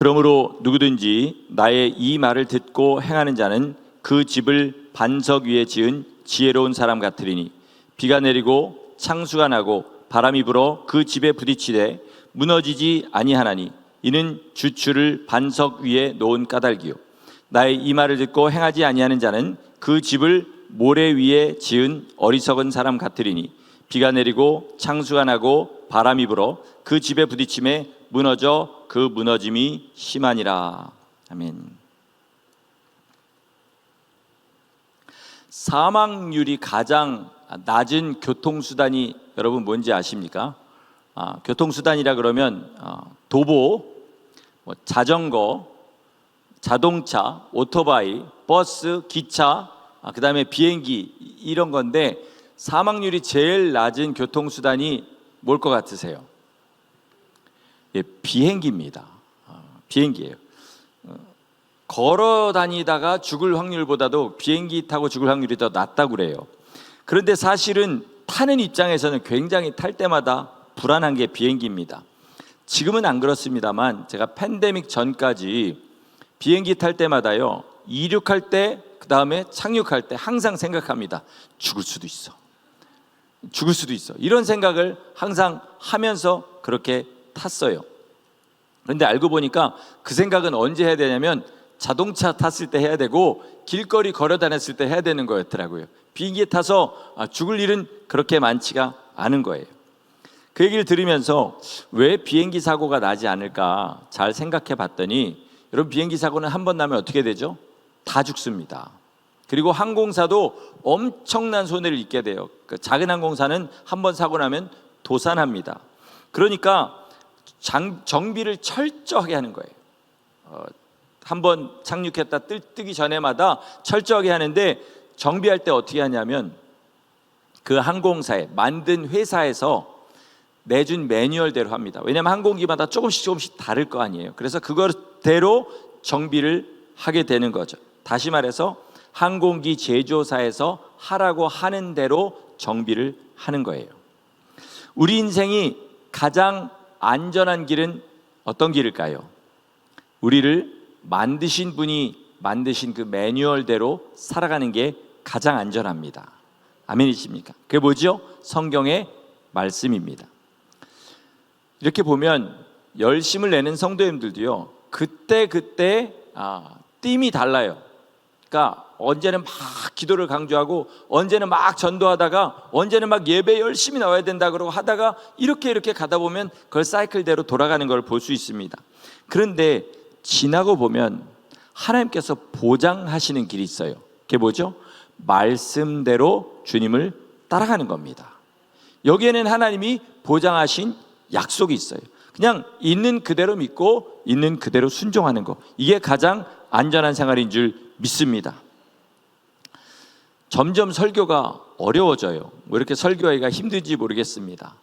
그러므로 누구든지 나의 이 말을 듣고 행하는 자는 그 집을 반석 위에 지은 지혜로운 사람 같으리니 비가 내리고 창수가 나고 바람이 불어 그 집에 부딪히되 무너지지 아니하나니 이는 주추를 반석 위에 놓은 까닭이요 나의 이 말을 듣고 행하지 아니하는 자는 그 집을 모래 위에 지은 어리석은 사람 같으리니 비가 내리고 창수가 나고 바람이 불어 그 집에 부딪힘에 무너져 그 무너짐이 심하니라. 아멘. 사망률이 가장 낮은 교통수단이 여러분 뭔지 아십니까? 교통수단이라 그러면 도보, 자전거, 자동차, 오토바이, 버스, 기차, 그 다음에 비행기 이런 건데 사망률이 제일 낮은 교통수단이 뭘 것 같으세요? 예, 비행기입니다. 비행기예요. 걸어 다니다가 죽을 확률보다도 비행기 타고 죽을 확률이 더 낮다고 그래요. 그런데 사실은 타는 입장에서는 굉장히 탈 때마다 불안한 게 비행기입니다. 지금은 안 그렇습니다만 제가 팬데믹 전까지 비행기 탈 때마다요 이륙할 때 그 다음에 착륙할 때 항상 생각합니다. 죽을 수도 있어. 죽을 수도 있어. 이런 생각을 항상 하면서 그렇게 탔어요. 그런데 알고 보니까 그 생각은 언제 해야 되냐면 자동차 탔을 때 해야 되고 길거리 걸어 다녔을 때 해야 되는 거였더라고요. 비행기에 타서 죽을 일은 그렇게 많지가 않은 거예요. 그 얘기를 들으면서 왜 비행기 사고가 나지 않을까 잘 생각해 봤더니 여러분 비행기 사고는 한 번 나면 어떻게 되죠? 다 죽습니다. 그리고 항공사도 엄청난 손해를 입게 돼요. 작은 항공사는 한 번 사고 나면 도산합니다. 그러니까 정비를 철저하게 하는 거예요. 한 번 착륙했다 뜨기 전에마다 철저하게 하는데 정비할 때 어떻게 하냐면 그 항공사에 만든 회사에서 내준 매뉴얼대로 합니다. 왜냐하면 항공기마다 조금씩 다를 거 아니에요. 그래서 그거대로 정비를 하게 되는 거죠. 다시 말해서 항공기 제조사에서 하라고 하는 대로 정비를 하는 거예요. 우리 인생이 가장 안전한 길은 어떤 길일까요? 우리를 만드신 분이 만드신 그 매뉴얼대로 살아가는 게 가장 안전합니다. 아멘이십니까? 그게 뭐죠? 성경의 말씀입니다. 이렇게 보면 열심을 내는 성도님들도요 그때 띠이 달라요. 그러니까 언제는 막 기도를 강조하고 언제는 막 전도하다가 언제는 막 예배 열심히 나와야 된다 그러고 하다가 이렇게 가다 보면 그걸 사이클대로 돌아가는 걸 볼 수 있습니다. 그런데 지나고 보면 하나님께서 보장하시는 길이 있어요. 그게 뭐죠? 말씀대로 주님을 따라가는 겁니다. 여기에는 하나님이 보장하신 약속이 있어요. 그냥 있는 그대로 믿고 있는 그대로 순종하는 거, 이게 가장 안전한 생활인 줄 믿습니다. 점점 설교가 어려워져요. 왜 이렇게 설교하기가 힘든지 모르겠습니다.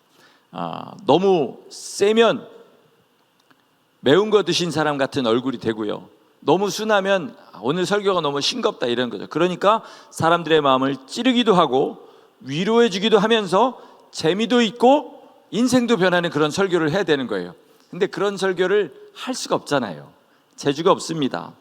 너무 세면 매운 거 드신 사람 같은 얼굴이 되고요, 너무 순하면 오늘 설교가 너무 싱겁다 이런 거죠. 그러니까 사람들의 마음을 찌르기도 하고 위로해 주기도 하면서 재미도 있고 인생도 변하는 그런 설교를 해야 되는 거예요. 근데 그런 설교를 할 수가 없잖아요. 재주가 없습니다.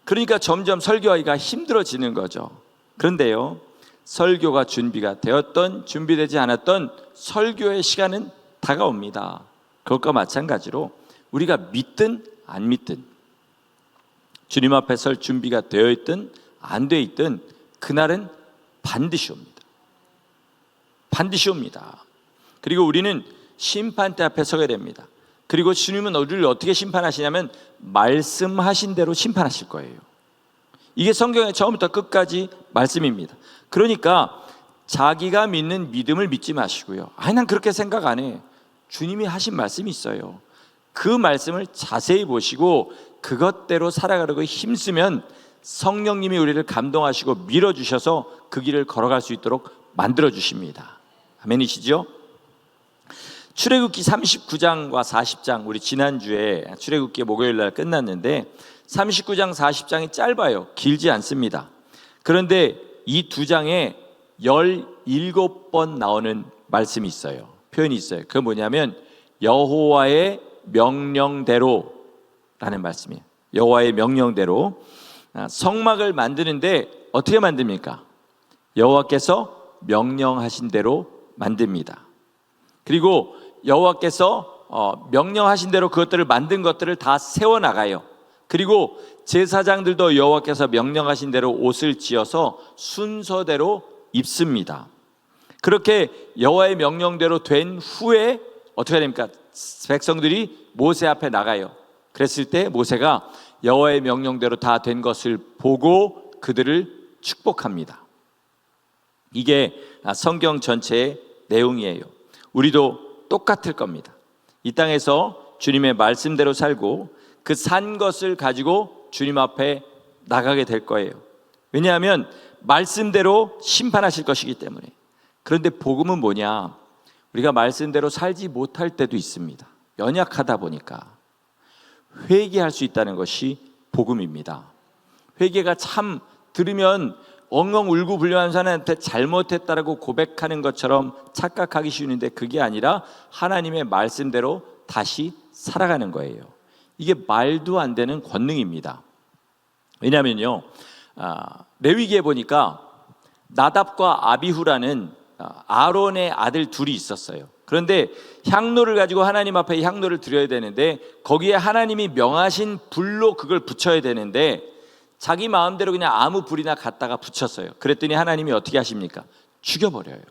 그러니까 점점 설교하기가 힘들어지는 거죠. 그런데요, 설교가 준비가 되었던 준비되지 않았던 설교의 시간은 다가옵니다. 그것과 마찬가지로 우리가 믿든 안 믿든 주님 앞에 설 준비가 되어 있든 안 되어 있든 그날은 반드시 옵니다. 반드시 옵니다. 그리고 우리는 심판대 앞에 서게 됩니다. 그리고 주님은 우리를 어떻게 심판하시냐면 말씀하신 대로 심판하실 거예요. 이게 성경의 처음부터 끝까지 말씀입니다. 그러니까 자기가 믿는 믿음을 믿지 마시고요, 난 그렇게 생각 안 해. 주님이 하신 말씀이 있어요. 그 말씀을 자세히 보시고 그것대로 살아가려고 힘쓰면 성령님이 우리를 감동하시고 밀어주셔서 그 길을 걸어갈 수 있도록 만들어주십니다. 아멘이시죠? 출애굽기 39장과 40장, 우리 지난주에 출애굽기 목요일 날 끝났는데 39장 40장이 짧아요. 길지 않습니다. 그런데 이 두 장에 17번 나오는 말씀이 있어요. 표현이 있어요. 그게 뭐냐면 여호와의 명령대로 라는 말씀이에요. 여호와의 명령대로 성막을 만드는데 어떻게 만듭니까? 여호와께서 명령하신 대로 만듭니다. 그리고 여호와께서 명령하신 대로 그것들을 만든 것들을 다 세워나가요. 그리고 제사장들도 여호와께서 명령하신 대로 옷을 지어서 순서대로 입습니다. 그렇게 여호와의 명령대로 된 후에 어떻게 됩니까? 백성들이 모세 앞에 나가요. 그랬을 때 모세가 여호와의 명령대로 다 된 것을 보고 그들을 축복합니다. 이게 성경 전체의 내용이에요. 우리도 똑같을 겁니다. 이 땅에서 주님의 말씀대로 살고 그 산 것을 가지고 주님 앞에 나가게 될 거예요. 왜냐하면 말씀대로 심판하실 것이기 때문에. 그런데 복음은 뭐냐? 우리가 말씀대로 살지 못할 때도 있습니다. 연약하다 보니까 회개할 수 있다는 것이 복음입니다. 회개가 참 들으면 엉엉 울고 불려하는 사람한테 잘못했다라고 고백하는 것처럼 착각하기 쉬운데 그게 아니라 하나님의 말씀대로 다시 살아가는 거예요. 이게 말도 안 되는 권능입니다. 왜냐하면요, 레위기에 보니까 나답과 아비후라는 아론의 아들 둘이 있었어요. 그런데 향로를 가지고 하나님 앞에 향로를 드려야 되는데 거기에 하나님이 명하신 불로 그걸 붙여야 되는데 자기 마음대로 그냥 아무 불이나 갖다가 붙였어요. 그랬더니 하나님이 어떻게 하십니까? 죽여버려요.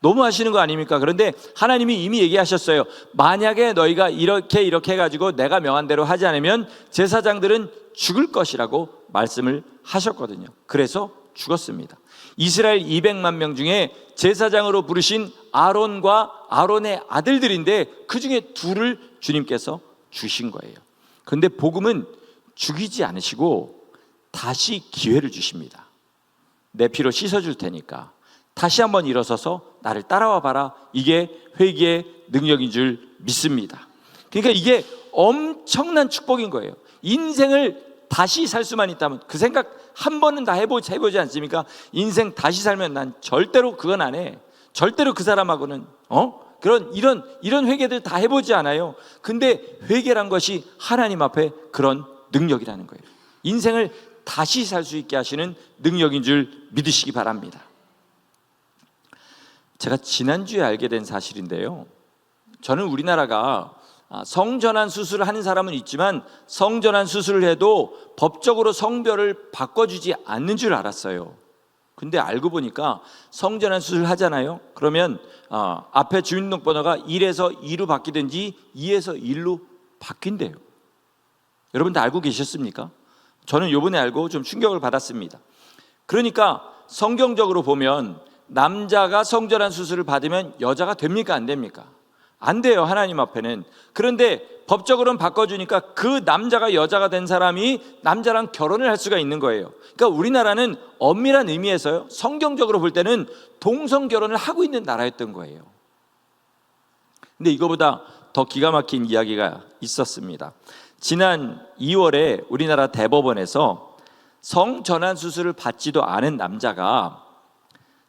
너무 하시는 거 아닙니까? 그런데 하나님이 이미 얘기하셨어요. 만약에 너희가 이렇게 해가지고 내가 명한 대로 하지 않으면 제사장들은 죽을 것이라고 말씀을 하셨거든요. 그래서 죽었습니다. 이스라엘 200만 명 중에 제사장으로 부르신 아론과 아론의 아들들인데 그 중에 둘을 주님께서 주신 거예요. 그런데 복음은 죽이지 않으시고 다시 기회를 주십니다. 내 피로 씻어줄 테니까 다시 한번 일어서서 나를 따라와 봐라. 이게 회개의 능력인 줄 믿습니다. 그러니까 이게 엄청난 축복인 거예요. 인생을 다시 살 수만 있다면 그 생각 한 번은 다 해보지 않습니까? 인생 다시 살면 난 절대로 그건 안 해. 절대로 그 사람하고는 이런 회개들 다 해보지 않아요. 근데 회개란 것이 하나님 앞에 그런 능력이라는 거예요. 인생을 다시 살 수 있게 하시는 능력인 줄 믿으시기 바랍니다. 제가 지난주에 알게 된 사실인데요, 저는 우리나라가 성전환 수술을 하는 사람은 있지만 성전환 수술을 해도 법적으로 성별을 바꿔주지 않는 줄 알았어요. 근데 알고 보니까 성전환 수술을 하잖아요. 그러면 앞에 주민등록번호가 1에서 2로 바뀌든지 2에서 1로 바뀐대요. 여러분들 알고 계셨습니까? 저는 이번에 알고 좀 충격을 받았습니다. 그러니까 성경적으로 보면 남자가 성전환 수술을 받으면 여자가 됩니까? 안 됩니까? 안 돼요, 하나님 앞에는. 그런데 법적으로는 바꿔주니까 그 남자가 여자가 된 사람이 남자랑 결혼을 할 수가 있는 거예요. 그러니까 우리나라는 엄밀한 의미에서요, 성경적으로 볼 때는 동성 결혼을 하고 있는 나라였던 거예요. 근데 이거보다 더 기가 막힌 이야기가 있었습니다. 지난 2월에 우리나라 대법원에서 성전환 수술을 받지도 않은 남자가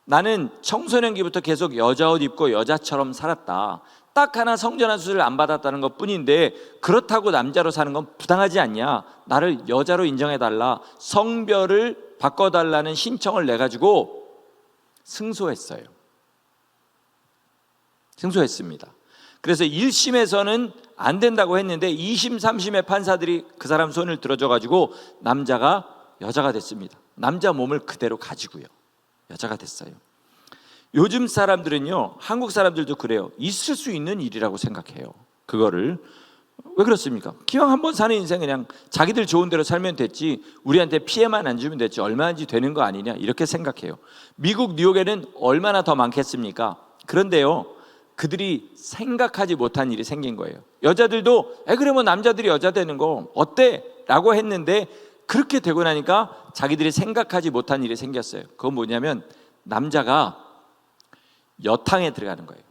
나는 청소년기부터 계속 여자 옷 입고 여자처럼 살았다, 딱 하나 성전환 수술을 안 받았다는 것 뿐인데 그렇다고 남자로 사는 건 부당하지 않냐, 나를 여자로 인정해달라, 성별을 바꿔달라는 신청을 내가지고 승소했어요. 승소했습니다. 그래서 1심에서는 안 된다고 했는데 2심, 3심의 판사들이 그 사람 손을 들어줘가지고 남자가 여자가 됐습니다. 남자 몸을 그대로 가지고요, 여자가 됐어요. 요즘 사람들은요, 한국 사람들도 그래요. 있을 수 있는 일이라고 생각해요. 그거를 왜 그렇습니까? 기왕 한번 사는 인생 그냥 자기들 좋은 대로 살면 됐지, 우리한테 피해만 안 주면 됐지, 얼마인지 되는 거 아니냐, 이렇게 생각해요. 미국 뉴욕에는 얼마나 더 많겠습니까? 그런데요, 그들이 생각하지 못한 일이 생긴 거예요. 여자들도 그러면 남자들이 여자 되는 거 어때? 라고 했는데 그렇게 되고 나니까 자기들이 생각하지 못한 일이 생겼어요. 그건 뭐냐면 남자가 여탕에 들어가는 거예요.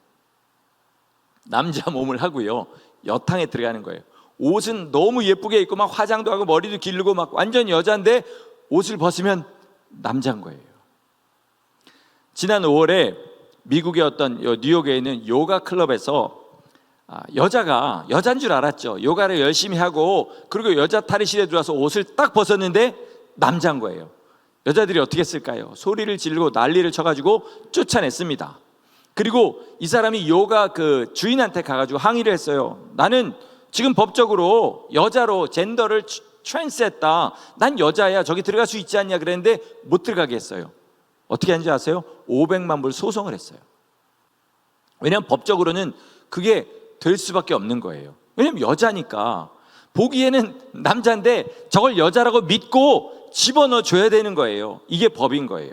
남자 몸을 하고요, 여탕에 들어가는 거예요. 옷은 너무 예쁘게 입고 막 화장도 하고 머리도 기르고 막 완전 여자인데 옷을 벗으면 남자인 거예요. 지난 5월에 미국의 어떤 뉴욕에 있는 요가 클럽에서 여자가 여자인 줄 알았죠. 요가를 열심히 하고 그리고 여자 탈의실에 들어와서 옷을 딱 벗었는데 남자인 거예요. 여자들이 어떻게 했을까요? 소리를 지르고 난리를 쳐가지고 쫓아냈습니다. 그리고 이 사람이 요가 그 주인한테 가가지고 항의를 했어요. 나는 지금 법적으로 여자로 젠더를 트랜스했다. 난 여자야. 저기 들어갈 수 있지 않냐 그랬는데 못 들어가게 했어요. 어떻게 한지 아세요? 500만 불 소송을 했어요. 왜냐하면 법적으로는 그게 될 수밖에 없는 거예요. 왜냐하면 여자니까. 보기에는 남자인데 저걸 여자라고 믿고 집어넣어 줘야 되는 거예요. 이게 법인 거예요.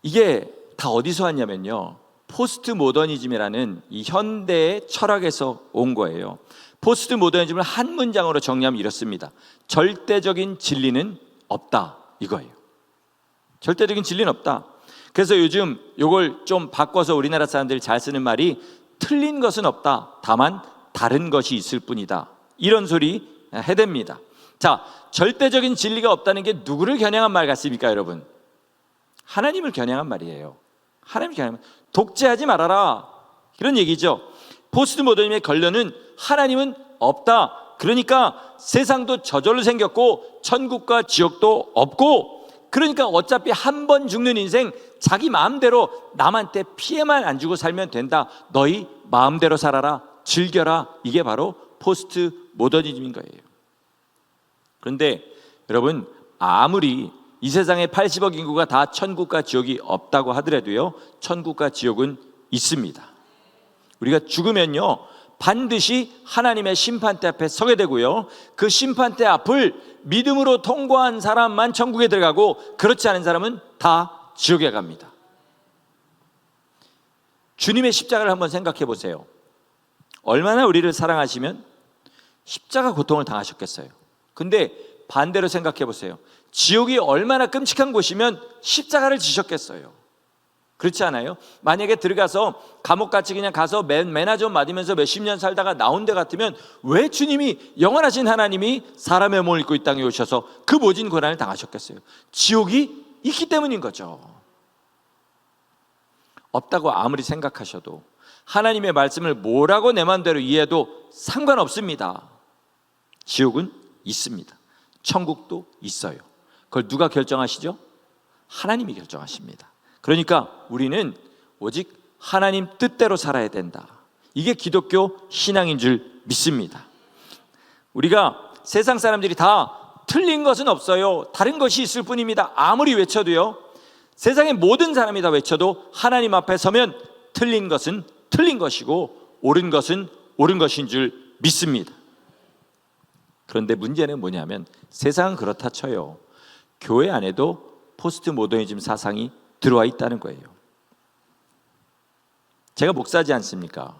이게 다 어디서 왔냐면요, 포스트 모더니즘이라는 이 현대의 철학에서 온 거예요. 포스트 모더니즘을 한 문장으로 정리하면 이렇습니다. 절대적인 진리는 없다, 이거예요. 절대적인 진리는 없다. 그래서 요즘 이걸 좀 바꿔서 우리나라 사람들이 잘 쓰는 말이 틀린 것은 없다, 다만 다른 것이 있을 뿐이다, 이런 소리 해댑니다. 자, 절대적인 진리가 없다는 게 누구를 겨냥한 말 같습니까, 여러분? 하나님을 겨냥한 말이에요. 하나님을 겨냥한 말. 독재하지 말아라, 이런 얘기죠. 포스트 모더니즘의 결론은 하나님은 없다. 그러니까 세상도 저절로 생겼고 천국과 지옥도 없고, 그러니까 어차피 한 번 죽는 인생 자기 마음대로 남한테 피해만 안 주고 살면 된다. 너희 마음대로 살아라, 즐겨라. 이게 바로 포스트 모더니즘인 거예요. 그런데 여러분, 아무리 이 세상에 80억 인구가 다 천국과 지옥이 없다고 하더라도요, 천국과 지옥은 있습니다. 우리가 죽으면요 반드시 하나님의 심판대 앞에 서게 되고요, 그 심판대 앞을 믿음으로 통과한 사람만 천국에 들어가고 그렇지 않은 사람은 다 지옥에 갑니다. 주님의 십자가를 한번 생각해 보세요. 얼마나 우리를 사랑하시면 십자가 고통을 당하셨겠어요. 근데 반대로 생각해 보세요. 지옥이 얼마나 끔찍한 곳이면 십자가를 지셨겠어요. 그렇지 않아요? 만약에 들어가서 감옥같이 그냥 가서 매나 좀 맞으면서 몇십 년 살다가 나온 데 같으면 왜 주님이, 영원하신 하나님이 사람의 몸을 입고 이 땅에 오셔서 그 모진 고난을 당하셨겠어요? 지옥이 있기 때문인 거죠. 없다고 아무리 생각하셔도, 하나님의 말씀을 뭐라고 내 마음대로 이해해도 상관없습니다. 지옥은 있습니다. 천국도 있어요. 그걸 누가 결정하시죠? 하나님이 결정하십니다. 그러니까 우리는 오직 하나님 뜻대로 살아야 된다. 이게 기독교 신앙인 줄 믿습니다. 우리가 세상 사람들이 다 틀린 것은 없어요, 다른 것이 있을 뿐입니다, 아무리 외쳐도요, 세상의 모든 사람이 다 외쳐도 하나님 앞에 서면 틀린 것은 틀린 것이고 옳은 것은 옳은 것인 줄 믿습니다. 그런데 문제는 뭐냐면, 세상은 그렇다 쳐요, 교회 안에도 포스트 모더니즘 사상이 들어와 있다는 거예요. 제가 목사지 않습니까?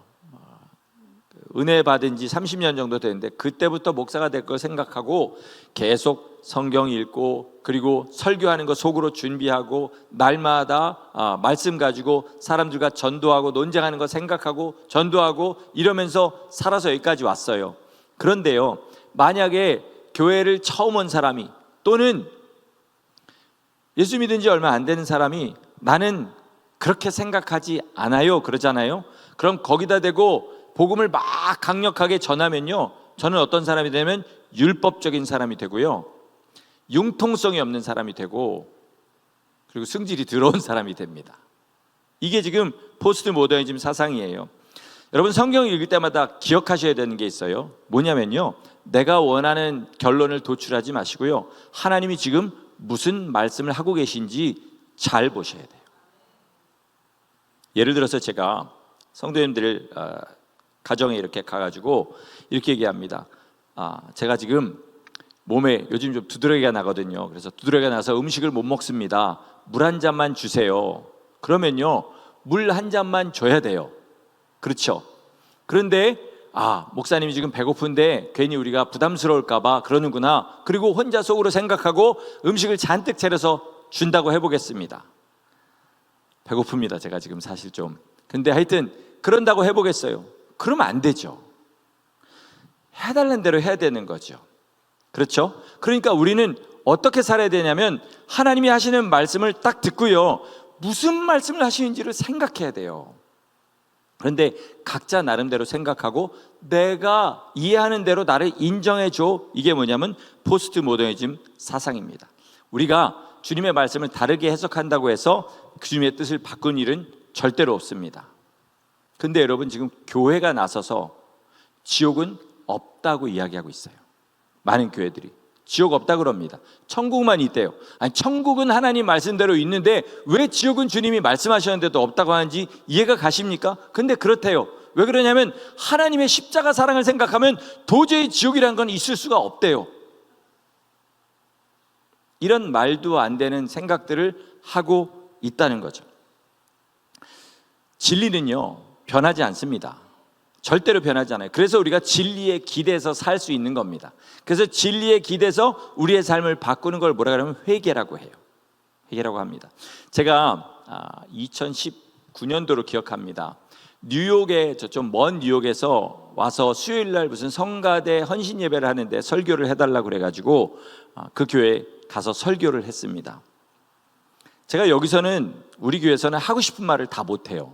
은혜 받은 지 30년 정도 됐는데 그때부터 목사가 될 걸 생각하고 계속 성경 읽고, 그리고 설교하는 거 속으로 준비하고, 날마다 말씀 가지고 사람들과 전도하고 논쟁하는 거 생각하고 전도하고 이러면서 살아서 여기까지 왔어요. 그런데요, 만약에 교회를 처음 온 사람이, 또는 예수 믿은 지 얼마 안 되는 사람이 나는 그렇게 생각하지 않아요 그러잖아요. 그럼 거기다 대고 복음을 막 강력하게 전하면요, 저는 어떤 사람이 되면 율법적인 사람이 되고요, 융통성이 없는 사람이 되고, 그리고 승질이 더러운 사람이 됩니다. 이게 지금 포스트 모더니즘 사상이에요. 여러분, 성경 읽을 때마다 기억하셔야 되는 게 있어요. 뭐냐면요, 내가 원하는 결론을 도출하지 마시고요, 하나님이 지금 무슨 말씀을 하고 계신지 잘 보셔야 돼요. 예를 들어서 제가 성도님들 가정에 이렇게 가가지고 이렇게 얘기합니다. 제가 지금 몸에 요즘 좀 두드러기가 나거든요. 그래서 두드러기가 나서 음식을 못 먹습니다. 물 한 잔만 주세요. 그러면요, 물 한 잔만 줘야 돼요. 그렇죠? 그런데 목사님이 지금 배고픈데 괜히 우리가 부담스러울까 봐 그러는구나. 그리고 혼자 속으로 생각하고 음식을 잔뜩 차려서 준다고 해보겠습니다. 배고픕니다, 제가 지금 사실 좀. 근데 하여튼 그런다고 해보겠어요. 그러면 안 되죠. 해달라는 대로 해야 되는 거죠. 그렇죠? 그러니까 우리는 어떻게 살아야 되냐면, 하나님이 하시는 말씀을 딱 듣고요, 무슨 말씀을 하시는지를 생각해야 돼요. 그런데 각자 나름대로 생각하고 내가 이해하는 대로 나를 인정해줘. 이게 뭐냐면 포스트 모더니즘 사상입니다. 우리가 주님의 말씀을 다르게 해석한다고 해서 그 주님의 뜻을 바꾼 일은 절대로 없습니다. 근데 여러분, 지금 교회가 나서서 지옥은 없다고 이야기하고 있어요. 많은 교회들이 지옥 없다고 그럽니다. 천국만 있대요. 아니, 천국은 하나님 말씀대로 있는데 왜 지옥은 주님이 말씀하셨는데도 없다고 하는지 이해가 가십니까? 근데 그렇대요. 왜 그러냐면 하나님의 십자가 사랑을 생각하면 도저히 지옥이라는 건 있을 수가 없대요. 이런 말도 안 되는 생각들을 하고 있다는 거죠. 진리는요, 변하지 않습니다. 절대로 변하지 않아요. 그래서 우리가 진리에 기대서 살 수 있는 겁니다. 그래서 진리에 기대서 우리의 삶을 바꾸는 걸 뭐라 그러면 회개라고 해요. 회개라고 합니다. 제가 2019년도로 기억합니다. 뉴욕에, 좀 먼 뉴욕에서 와서 수요일 날 무슨 성가대 헌신 예배를 하는데 설교를 해달라고 그래가지고 그 교회에 가서 설교를 했습니다. 제가 여기서는, 우리 교회에서는 하고 싶은 말을 다 못해요.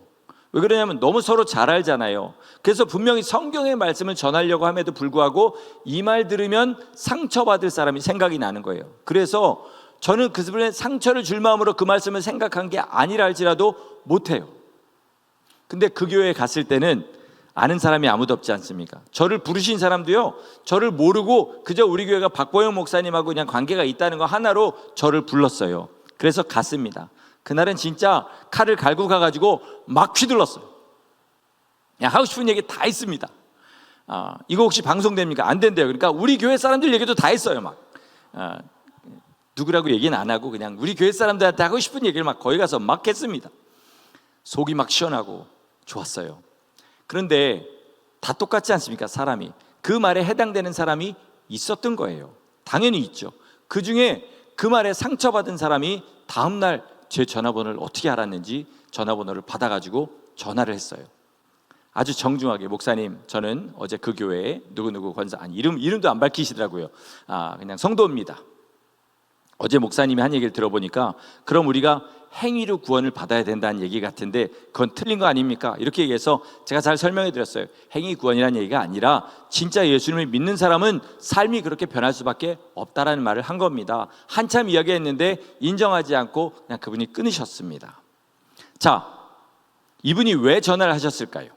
왜 그러냐면 너무 서로 잘 알잖아요. 그래서 분명히 성경의 말씀을 전하려고 함에도 불구하고 이 말 들으면 상처받을 사람이 생각이 나는 거예요. 그래서 저는 그 분의 상처를 줄 마음으로 그 말씀을 생각한 게 아니라 할지라도 못해요. 근데 그 교회에 갔을 때는 아는 사람이 아무도 없지 않습니까? 저를 부르신 사람도요, 저를 모르고 그저 우리 교회가 박보영 목사님하고 그냥 관계가 있다는 거 하나로 저를 불렀어요. 그래서 갔습니다. 그날은 진짜 칼을 갈고 가가지고 막 휘둘렀어요. 그냥 하고 싶은 얘기 다 했습니다. 이거 혹시 방송됩니까? 안 된대요. 그러니까 우리 교회 사람들 얘기도 다 했어요. 막 누구라고 얘기는 안 하고 그냥 우리 교회 사람들한테 하고 싶은 얘기를 막 거기 가서 막 했습니다. 속이 막 시원하고 좋았어요. 그런데 다 똑같지 않습니까? 사람이. 그 말에 해당되는 사람이 있었던 거예요. 당연히 있죠. 그 중에 그 말에 상처받은 사람이 다음날 제 전화번호를 어떻게 알았는지 전화번호를 받아가지고 전화를 했어요. 아주 정중하게, 목사님, 저는 어제 그 교회에 누구누구 권사, 이름도 안 밝히시더라고요. 그냥 성도입니다. 어제 목사님이 한 얘기를 들어보니까 그럼 우리가 행위로 구원을 받아야 된다는 얘기 같은데 그건 틀린 거 아닙니까? 이렇게 얘기해서 제가 잘 설명해 드렸어요. 행위 구원이라는 얘기가 아니라 진짜 예수님을 믿는 사람은 삶이 그렇게 변할 수밖에 없다라는 말을 한 겁니다. 한참 이야기했는데 인정하지 않고 그냥 그분이 끊으셨습니다. 자, 이분이 왜 전화를 하셨을까요?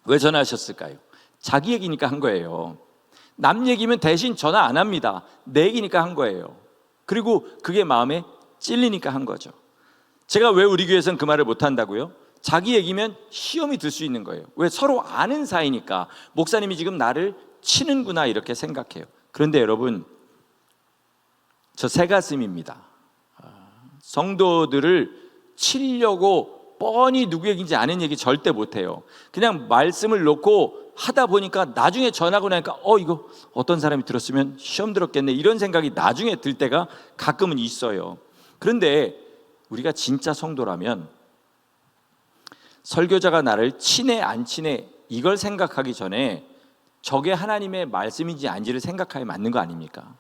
왜 전화하셨을까요? 자기 얘기니까 한 거예요. 남 얘기면 대신 전화 안 합니다. 내 얘기니까 한 거예요. 그리고 그게 마음에 찔리니까 한 거죠. 제가 왜 우리 교회에서는 그 말을 못 한다고요? 자기 얘기면 시험이 들 수 있는 거예요. 왜? 서로 아는 사이니까. 목사님이 지금 나를 치는구나 이렇게 생각해요. 그런데 여러분, 저 새가슴입니다. 성도들을 치려고 뻔히 누구 얘기인지 아는 얘기 절대 못해요. 그냥 말씀을 놓고 하다 보니까 나중에 전하고 나니까 이거 어떤 사람이 들었으면 시험 들었겠네 이런 생각이 나중에 들 때가 가끔은 있어요. 그런데 우리가 진짜 성도라면 설교자가 나를 치네 안 치네 이걸 생각하기 전에 저게 하나님의 말씀인지 아닌지를 생각하여 맞는 거 아닙니까?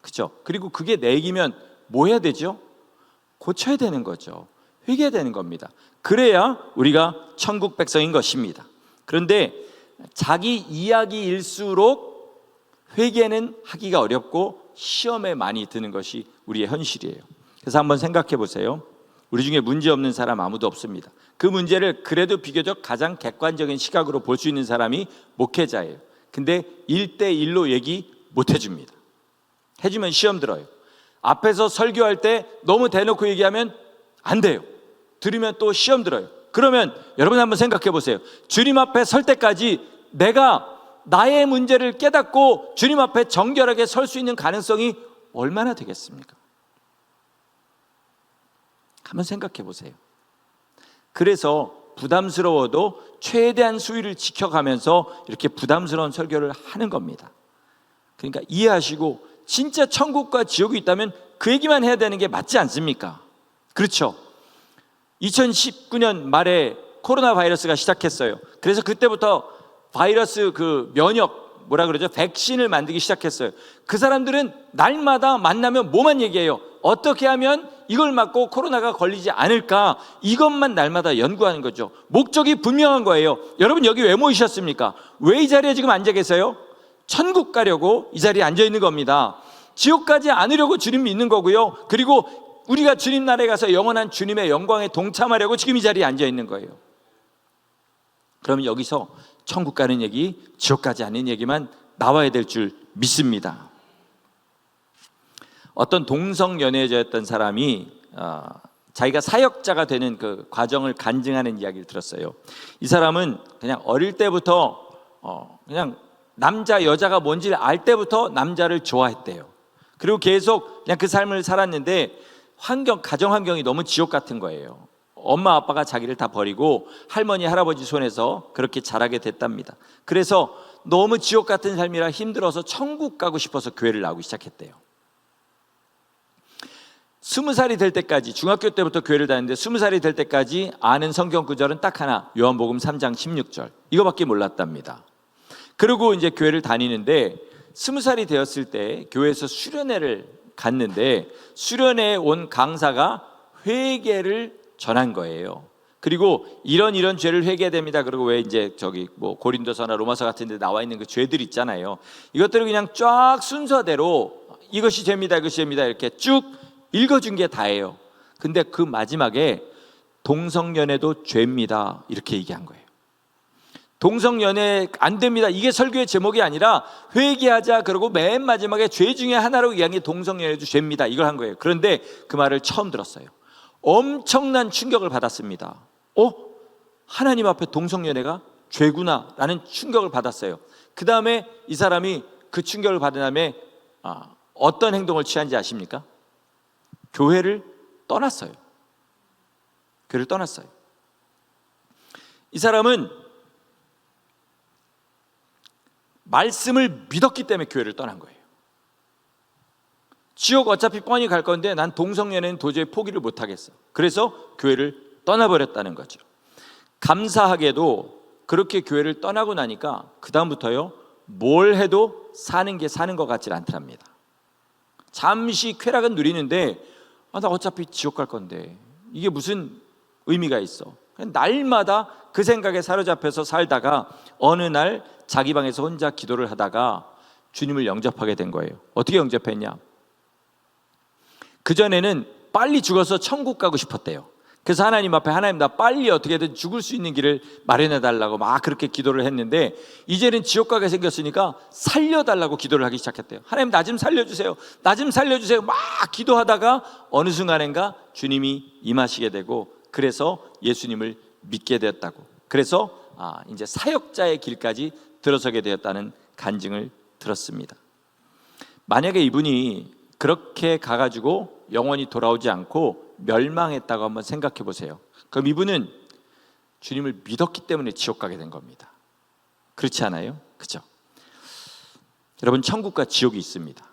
그렇죠? 그리고 그게 내 얘기면 뭐 해야 되죠? 고쳐야 되는 거죠. 회개해야 되는 겁니다. 그래야 우리가 천국 백성인 것입니다. 그런데 자기 이야기일수록 회개는 하기가 어렵고 시험에 많이 드는 것이 우리의 현실이에요. 그래서 한번 생각해 보세요. 우리 중에 문제 없는 사람 아무도 없습니다. 그 문제를 그래도 비교적 가장 객관적인 시각으로 볼 수 있는 사람이 목회자예요. 근데 1대1로 얘기 못 해줍니다. 해주면 시험 들어요. 앞에서 설교할 때 너무 대놓고 얘기하면 안 돼요. 들으면 또 시험 들어요. 그러면 여러분 한번 생각해 보세요. 주님 앞에 설 때까지 내가 나의 문제를 깨닫고 주님 앞에 정결하게 설 수 있는 가능성이 얼마나 되겠습니까? 한번 생각해 보세요. 그래서 부담스러워도 최대한 수위를 지켜가면서 이렇게 부담스러운 설교를 하는 겁니다. 그러니까 이해하시고 진짜 천국과 지옥이 있다면 그 얘기만 해야 되는 게 맞지 않습니까? 그렇죠? 2019년 말에 코로나 바이러스가 시작했어요. 그래서 그때부터 바이러스 그 면역 뭐라 그러죠? 백신을 만들기 시작했어요. 그 사람들은 날마다 만나면 뭐만 얘기해요? 어떻게 하면 이걸 맞고 코로나가 걸리지 않을까, 이것만 날마다 연구하는 거죠. 목적이 분명한 거예요. 여러분 여기 왜 모이셨습니까? 왜 이 자리에 지금 앉아 계세요? 천국 가려고 이 자리에 앉아 있는 겁니다. 지옥 가지 않으려고 주님 믿는 거고요. 그리고 우리가 주님 나라에 가서 영원한 주님의 영광에 동참하려고 지금 이 자리에 앉아 있는 거예요. 그러면 여기서 천국 가는 얘기, 지옥 가지 않는 얘기만 나와야 될 줄 믿습니다. 어떤 동성연애자였던 사람이 자기가 사역자가 되는 그 과정을 간증하는 이야기를 들었어요. 이 사람은 그냥 어릴 때부터 그냥 남자 여자가 뭔지를 알 때부터 남자를 좋아했대요. 그리고 계속 그냥 그 삶을 살았는데 가정 환경이 너무 지옥 같은 거예요. 엄마 아빠가 자기를 다 버리고 할머니 할아버지 손에서 그렇게 자라게 됐답니다. 그래서 너무 지옥 같은 삶이라 힘들어서 천국 가고 싶어서 교회를 나오기 시작했대요. 20살이 될 때까지, 중학교 때부터 교회를 다녔는데 20살이 될 때까지 아는 성경 구절은 딱 하나, 요한복음 3장 16절, 이거밖에 몰랐답니다. 그리고 이제 교회를 다니는데 20살이 되었을 때 교회에서 수련회를 갔는데 수련회에 온 강사가 회개를 전한 거예요. 그리고 이런 죄를 회개해야 됩니다. 그리고 왜 이제 저기 뭐 고린도서나 로마서 같은 데 나와 있는 그 죄들 있잖아요. 이것들을 그냥 쫙 순서대로 이것이 죄입니다, 이것이 죄입니다 이렇게 쭉 읽어준 게 다예요. 근데 그 마지막에 동성연애도 죄입니다 이렇게 얘기한 거예요. 동성연애 안 됩니다, 이게 설교의 제목이 아니라 회개하자, 그리고 맨 마지막에 죄 중에 하나로 얘기한 게 동성연애도 죄입니다 이걸 한 거예요. 그런데 그 말을 처음 들었어요. 엄청난 충격을 받았습니다. 하나님 앞에 동성연애가 죄구나 라는 충격을 받았어요. 그 다음에 이 사람이 그 충격을 받은 다음에 어떤 행동을 취한지 아십니까? 교회를 떠났어요. 교회를 떠났어요. 이 사람은 말씀을 믿었기 때문에 교회를 떠난 거예요. 지옥 어차피 뻔히 갈 건데 난 동성연애는 도저히 포기를 못하겠어. 그래서 교회를 떠나버렸다는 거죠. 감사하게도 그렇게 교회를 떠나고 나니까 그 다음부터요 뭘 해도 사는 게 사는 것 같지 않더랍니다. 잠시 쾌락은 누리는데 나 어차피 지옥 갈 건데 이게 무슨 의미가 있어. 날마다 그 생각에 사로잡혀서 살다가 어느 날 자기 방에서 혼자 기도를 하다가 주님을 영접하게 된 거예요. 어떻게 영접했냐? 그전에는 빨리 죽어서 천국 가고 싶었대요. 그래서 하나님 앞에, 하나님 나 빨리 어떻게든 죽을 수 있는 길을 마련해 달라고 막 그렇게 기도를 했는데 이제는 지옥 가게 생겼으니까 살려달라고 기도를 하기 시작했대요. 하나님 나 좀 살려주세요, 나 좀 살려주세요 막 기도하다가 어느 순간인가 주님이 임하시게 되고 그래서 예수님을 믿게 되었다고. 그래서 이제 사역자의 길까지 들어서게 되었다는 간증을 들었습니다. 만약에 이분이 그렇게 가가지고 영원히 돌아오지 않고 멸망했다고 한번 생각해 보세요. 그럼 이분은 주님을 믿었기 때문에 지옥 가게 된 겁니다. 그렇지 않아요? 그죠? 여러분 천국과 지옥이 있습니다.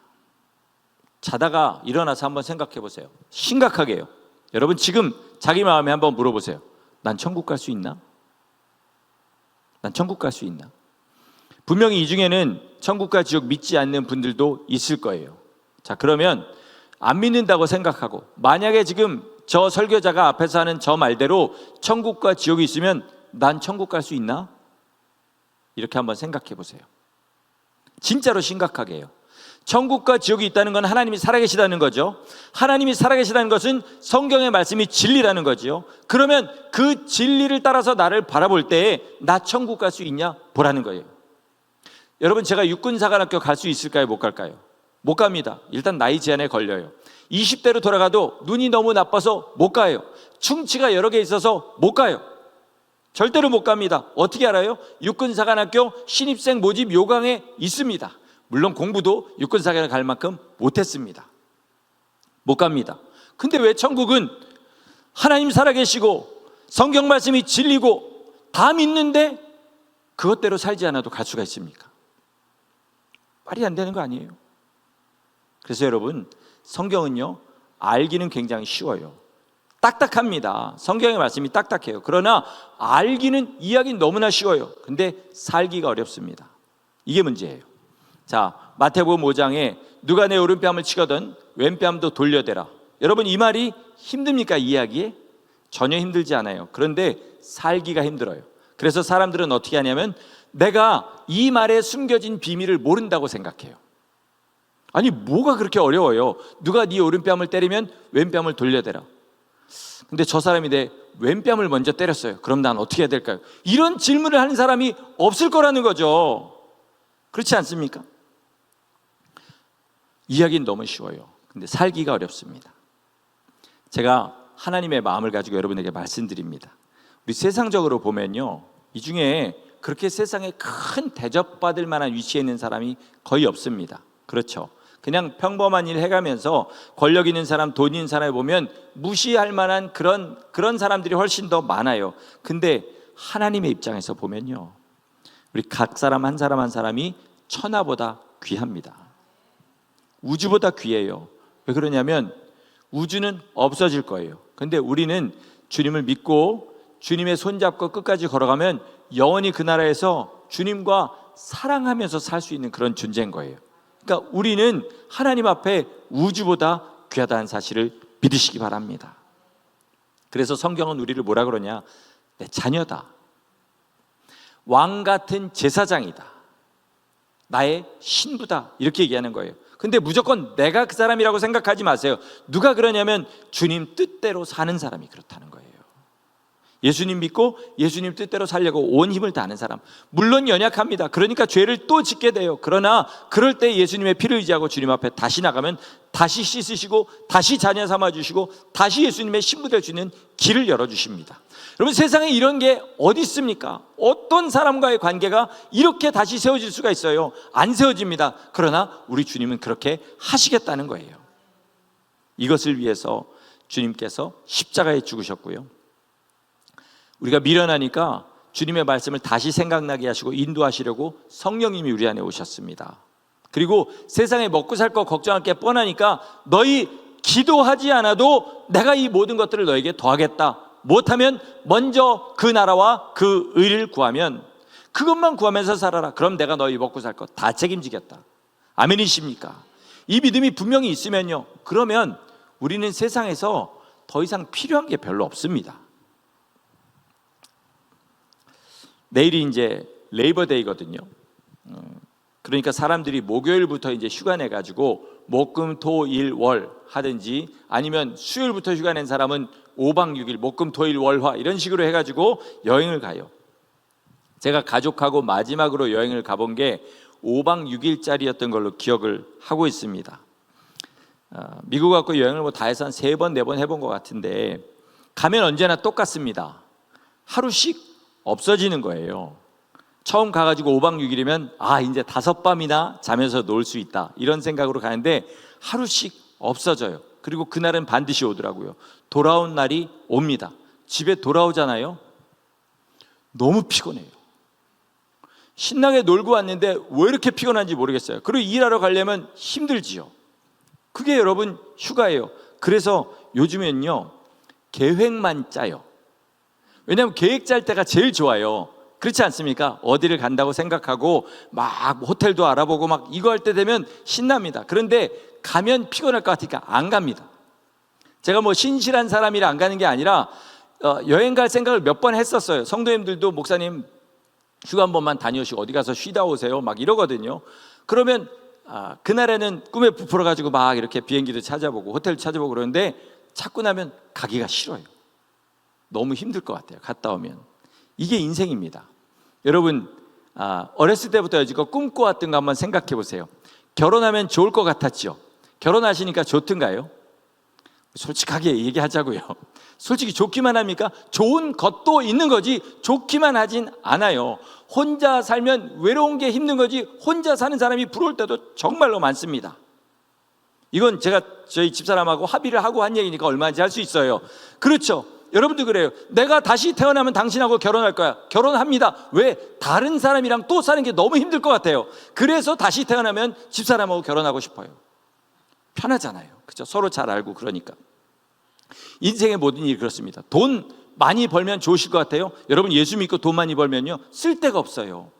자다가 일어나서 한번 생각해 보세요. 심각하게요. 여러분 지금 자기 마음에 한번 물어보세요. 난 천국 갈 수 있나? 난 천국 갈 수 있나? 분명히 이 중에는 천국과 지옥 믿지 않는 분들도 있을 거예요. 자, 그러면 안 믿는다고 생각하고 만약에 지금 저 설교자가 앞에서 하는 저 말대로 천국과 지옥이 있으면 난 천국 갈 수 있나? 이렇게 한번 생각해 보세요. 진짜로 심각하게 해요. 천국과 지옥이 있다는 건 하나님이 살아계시다는 거죠. 하나님이 살아계시다는 것은 성경의 말씀이 진리라는 거죠. 그러면 그 진리를 따라서 나를 바라볼 때에 나 천국 갈 수 있냐? 보라는 거예요. 여러분 제가 육군사관학교 갈 수 있을까요? 못 갈까요? 못 갑니다. 일단 나이 제한에 걸려요. 20대로 돌아가도 눈이 너무 나빠서 못 가요. 충치가 여러 개 있어서 못 가요. 절대로 못 갑니다. 어떻게 알아요? 육군사관학교 신입생 모집 요강에 있습니다. 물론 공부도 육군사관에 갈 만큼 못했습니다. 못 갑니다. 근데 왜 천국은 하나님 살아계시고 성경 말씀이 진리고 다 믿는데 그것대로 살지 않아도 갈 수가 있습니까? 말이 안 되는 거 아니에요? 그래서 여러분 성경은요 알기는 굉장히 쉬워요. 딱딱합니다. 성경의 말씀이 딱딱해요. 그러나 알기는, 이해하기는 너무나 쉬워요. 근데 살기가 어렵습니다. 이게 문제예요. 자, 마태복음 5장에 누가 내 오른뺨을 치거든 왼뺨도 돌려대라. 여러분 이 말이 힘듭니까? 이해하기에? 전혀 힘들지 않아요. 그런데 살기가 힘들어요. 그래서 사람들은 어떻게 하냐면 내가 이 말에 숨겨진 비밀을 모른다고 생각해요. 아니 뭐가 그렇게 어려워요? 누가 네 오른뺨을 때리면 왼뺨을 돌려대라. 근데 저 사람이 내 왼뺨을 먼저 때렸어요. 그럼 난 어떻게 해야 될까요? 이런 질문을 하는 사람이 없을 거라는 거죠. 그렇지 않습니까? 이야기는 너무 쉬워요. 근데 살기가 어렵습니다. 제가 하나님의 마음을 가지고 여러분에게 말씀드립니다. 우리 세상적으로 보면요, 이 중에 그렇게 세상에 큰 대접받을 만한 위치에 있는 사람이 거의 없습니다. 그렇죠? 그냥 평범한 일 해가면서 권력 있는 사람, 돈 있는 사람을 보면 무시할 만한 그런 사람들이 훨씬 더 많아요. 근데 하나님의 입장에서 보면요, 우리 각 사람 한 사람 한 사람이 천하보다 귀합니다. 우주보다 귀해요. 왜 그러냐면 우주는 없어질 거예요. 근데 우리는 주님을 믿고 주님의 손잡고 끝까지 걸어가면 영원히 그 나라에서 주님과 사랑하면서 살 수 있는 그런 존재인 거예요. 그러니까 우리는 하나님 앞에 우주보다 귀하다는 사실을 믿으시기 바랍니다. 그래서 성경은 우리를 뭐라 그러냐? 내 자녀다, 왕 같은 제사장이다, 나의 신부다, 이렇게 얘기하는 거예요. 근데 무조건 내가 그 사람이라고 생각하지 마세요. 누가 그러냐면 주님 뜻대로 사는 사람이 그렇다는 거예요. 예수님 믿고 예수님 뜻대로 살려고 온 힘을 다하는 사람, 물론 연약합니다. 그러니까 죄를 또 짓게 돼요. 그러나 그럴 때 예수님의 피를 의지하고 주님 앞에 다시 나가면 다시 씻으시고 다시 자녀 삼아주시고 다시 예수님의 신부 될 수 있는 길을 열어주십니다. 여러분, 세상에 이런 게 어디 있습니까? 어떤 사람과의 관계가 이렇게 다시 세워질 수가 있어요? 안 세워집니다. 그러나 우리 주님은 그렇게 하시겠다는 거예요. 이것을 위해서 주님께서 십자가에 죽으셨고요, 우리가 미련하니까 주님의 말씀을 다시 생각나게 하시고 인도하시려고 성령님이 우리 안에 오셨습니다. 그리고 세상에 먹고 살 거 걱정할 게 뻔하니까 너희 기도하지 않아도 내가 이 모든 것들을 너에게 더하겠다. 못하면 먼저 그 나라와 그 의를 구하면, 그것만 구하면서 살아라. 그럼 내가 너희 먹고 살 거 다 책임지겠다. 아멘이십니까? 이 믿음이 분명히 있으면요, 그러면 우리는 세상에서 더 이상 필요한 게 별로 없습니다. 내일이 이제 레이버데이거든요. 그러니까 사람들이 목요일부터 이제 휴가 내 가지고 목금 토 일 월 하든지, 아니면 수요일부터 휴가 낸 사람은 5박 6일 목금 토 일 월화 이런 식으로 해 가지고 여행을 가요. 제가 가족하고 마지막으로 여행을 가본 게 5박 6일짜리였던 걸로 기억을 하고 있습니다. 미국 갖고 여행을 뭐 다 해서 한 3번 4번 해본 것 같은데, 가면 언제나 똑같습니다. 하루씩 없어지는 거예요. 처음 가가지고 5박 6일이면 이제 5밤이나 자면서 놀 수 있다, 이런 생각으로 가는데 하루씩 없어져요. 그리고 그날은 반드시 오더라고요. 돌아온 날이 옵니다. 집에 돌아오잖아요. 너무 피곤해요. 신나게 놀고 왔는데 왜 이렇게 피곤한지 모르겠어요. 그리고 일하러 가려면 힘들지요. 그게 여러분 휴가예요. 그래서 요즘엔요, 계획만 짜요. 왜냐하면 계획 짤 때가 제일 좋아요. 그렇지 않습니까? 어디를 간다고 생각하고 막 호텔도 알아보고 막 이거 할 때 되면 신납니다. 그런데 가면 피곤할 것 같으니까 안 갑니다. 제가 뭐 신실한 사람이라 안 가는 게 아니라 여행 갈 생각을 몇 번 했었어요. 성도님들도 목사님 휴가 한 번만 다녀오시고 어디 가서 쉬다 오세요 막 이러거든요. 그러면 그날에는 꿈에 부풀어 가지고 막 이렇게 비행기도 찾아보고 호텔도 찾아보고 그러는데 찾고 나면 가기가 싫어요. 너무 힘들 것 같아요. 갔다 오면. 이게 인생입니다. 여러분, 어렸을 때부터 여지껏 꿈꿔왔던 거 한번 생각해 보세요. 결혼하면 좋을 것 같았죠? 결혼하시니까 좋던가요? 솔직하게 얘기하자고요. 솔직히 좋기만 합니까? 좋은 것도 있는 거지 좋기만 하진 않아요. 혼자 살면 외로운 게 힘든 거지 혼자 사는 사람이 부러울 때도 정말로 많습니다. 이건 제가 저희 집사람하고 합의를 하고 한 얘기니까 얼마인지 할 수 있어요. 그렇죠? 여러분도 그래요. 내가 다시 태어나면 당신하고 결혼할 거야. 결혼합니다. 왜? 다른 사람이랑 또 사는 게 너무 힘들 것 같아요. 그래서 다시 태어나면 집사람하고 결혼하고 싶어요. 편하잖아요. 그렇죠? 서로 잘 알고. 그러니까 인생의 모든 일이 그렇습니다. 돈 많이 벌면 좋으실 것 같아요. 여러분, 예수 믿고 돈 많이 벌면요, 쓸데가 없어요.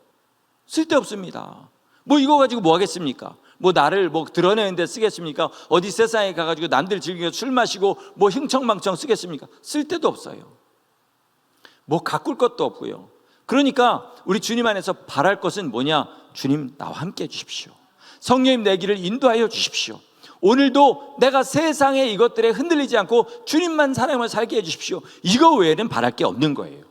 쓸데없습니다. 뭐 이거 가지고 뭐 하겠습니까? 뭐 나를 뭐 드러내는 데 쓰겠습니까? 어디 세상에 가가지고 남들 즐기고 술 마시고 뭐 흥청망청 쓰겠습니까? 쓸 데도 없어요. 뭐 가꿀 것도 없고요. 그러니까 우리 주님 안에서 바랄 것은 뭐냐? 주님 나와 함께 해주십시오. 성령님 내 길을 인도하여 주십시오. 오늘도 내가 세상의 이것들에 흔들리지 않고 주님만 사랑하며 살게 해주십시오. 이거 외에는 바랄 게 없는 거예요.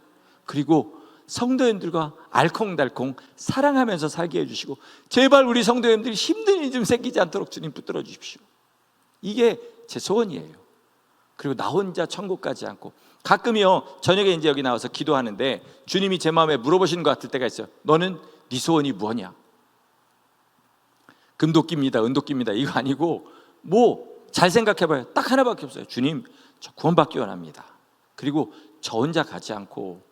그리고 성도님들과 알콩달콩 사랑하면서 살게 해주시고, 제발 우리 성도님들이 힘든 일 좀 생기지 않도록 주님 붙들어 주십시오. 이게 제 소원이에요. 그리고 나 혼자 천국 가지 않고, 가끔요 저녁에 이제 여기 나와서 기도하는데 주님이 제 마음에 물어보시는 것 같을 때가 있어요. 너는 네 소원이 뭐냐? 금도끼입니다, 은도끼입니다, 이거 아니고 뭐 잘 생각해봐요. 딱 하나밖에 없어요. 주님, 저 구원받기 원합니다. 그리고 저 혼자 가지 않고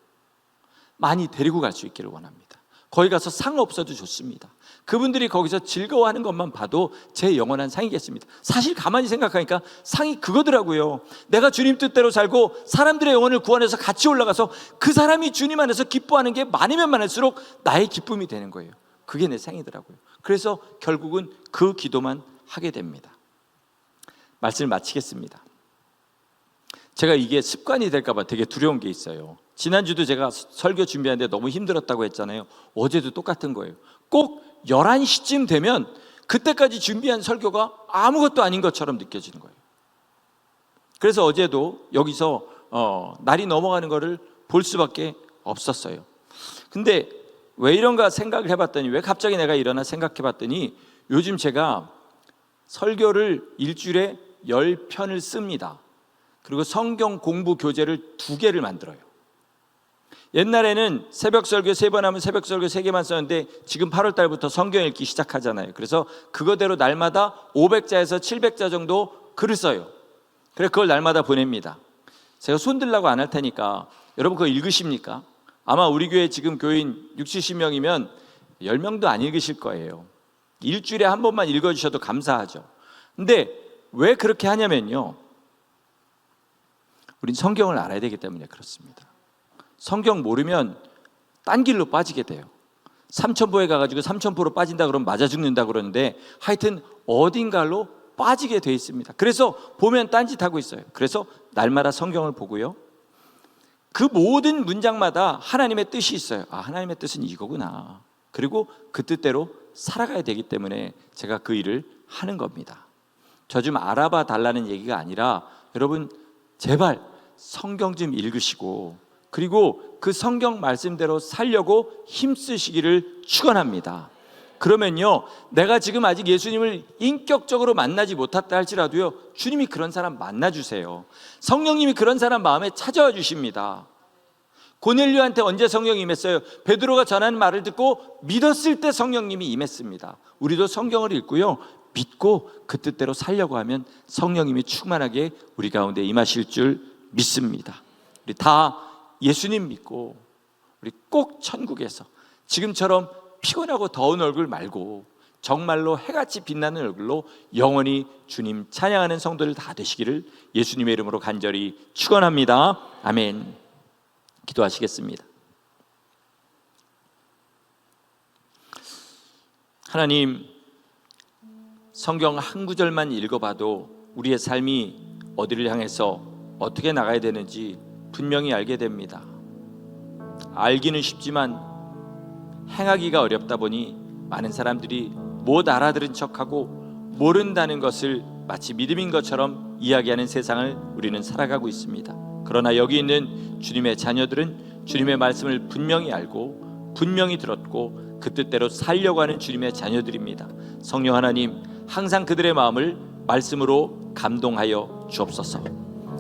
많이 데리고 갈 수 있기를 원합니다. 거기 가서 상 없어도 좋습니다. 그분들이 거기서 즐거워하는 것만 봐도 제 영원한 상이겠습니다. 사실 가만히 생각하니까 상이 그거더라고요. 내가 주님 뜻대로 살고 사람들의 영혼을 구원해서 같이 올라가서 그 사람이 주님 안에서 기뻐하는 게 많으면 많을수록 나의 기쁨이 되는 거예요. 그게 내 상이더라고요. 그래서 결국은 그 기도만 하게 됩니다. 말씀을 마치겠습니다. 제가 이게 습관이 될까 봐 되게 두려운 게 있어요. 지난주도 제가 설교 준비하는데 너무 힘들었다고 했잖아요. 어제도 똑같은 거예요. 꼭 11시쯤 되면 그때까지 준비한 설교가 아무것도 아닌 것처럼 느껴지는 거예요. 그래서 어제도 여기서 날이 넘어가는 거를 볼 수밖에 없었어요. 근데 왜 이런가 생각을 해봤더니, 왜 갑자기 내가 일어나 생각해봤더니, 요즘 제가 설교를 일주일에 10편을 씁니다. 그리고 성경 공부 교재를 2개를 만들어요. 옛날에는 새벽 설교 3번 하면 새벽 설교 3개만 썼는데 지금 8월 달부터 성경 읽기 시작하잖아요. 그래서 그거대로 날마다 500자에서 700자 정도 글을 써요. 그래서 그걸 날마다 보냅니다. 제가 손들라고 안 할 테니까 여러분 그거 읽으십니까? 아마 우리 교회 지금 교인 60, 70명이면 10명도 안 읽으실 거예요. 일주일에 한 번만 읽어주셔도 감사하죠. 근데 왜 그렇게 하냐면요, 우린 성경을 알아야 되기 때문에 그렇습니다. 성경 모르면 딴 길로 빠지게 돼요. 삼천포에 가가지고 삼천포로 빠진다 그러면 맞아 죽는다 그러는데 하여튼 어딘가로 빠지게 돼 있습니다. 그래서 보면 딴짓하고 있어요. 그래서 날마다 성경을 보고요, 그 모든 문장마다 하나님의 뜻이 있어요. 아, 하나님의 뜻은 이거구나. 그리고 그 뜻대로 살아가야 되기 때문에 제가 그 일을 하는 겁니다. 저 좀 알아봐 달라는 얘기가 아니라, 여러분 제발 성경 좀 읽으시고 그리고 그 성경 말씀대로 살려고 힘쓰시기를 축원합니다. 그러면요, 내가 지금 아직 예수님을 인격적으로 만나지 못했다 할지라도요, 주님이 그런 사람 만나주세요. 성령님이 그런 사람 마음에 찾아와 주십니다. 고넬료한테 언제 성령이 임했어요? 베드로가 전하는 말을 듣고 믿었을 때 성령님이 임했습니다. 우리도 성경을 읽고요, 믿고 그 뜻대로 살려고 하면 성령님이 충만하게 우리 가운데 임하실 줄 믿습니다. 우리 다 예수님 믿고 우리 꼭 천국에서 지금처럼 피곤하고 더운 얼굴 말고 정말로 해같이 빛나는 얼굴로 영원히 주님 찬양하는 성도들 다 되시기를 예수님의 이름으로 간절히 축원합니다. 아멘. 기도하시겠습니다. 하나님, 성경 한 구절만 읽어봐도 우리의 삶이 어디를 향해서 어떻게 나가야 되는지 분명히 알게 됩니다. 알기는 쉽지만 행하기가 어렵다 보니 많은 사람들이 못 알아들은 척하고 모른다는 것을 마치 믿음인 것처럼 이야기하는 세상을 우리는 살아가고 있습니다. 그러나 여기 있는 주님의 자녀들은 주님의 말씀을 분명히 알고 분명히 들었고 그 뜻대로 살려고 하는 주님의 자녀들입니다. 성령 하나님, 항상 그들의 마음을 말씀으로 감동하여 주옵소서.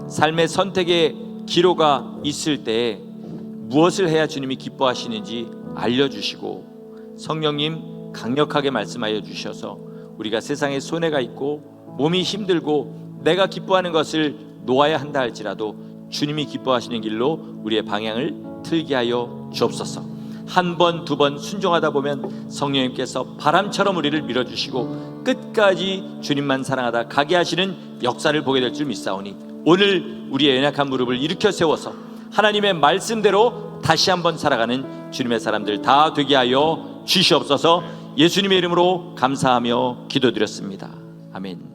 삶의 선택의 기로가 있을 때에 무엇을 해야 주님이 기뻐하시는지 알려주시고, 성령님 강력하게 말씀하여 주셔서 우리가 세상에 손해가 있고 몸이 힘들고 내가 기뻐하는 것을 놓아야 한다 할지라도 주님이 기뻐하시는 길로 우리의 방향을 틀게 하여 주옵소서. 한 번, 두 번 순종하다 보면 성령님께서 바람처럼 우리를 밀어주시고 끝까지 주님만 사랑하다 가게 하시는 역사를 보게 될 줄 믿사오니, 오늘 우리의 연약한 무릎을 일으켜 세워서 하나님의 말씀대로 다시 한번 살아가는 주님의 사람들 다 되게 하여 주시옵소서. 예수님의 이름으로 감사하며 기도드렸습니다. 아멘.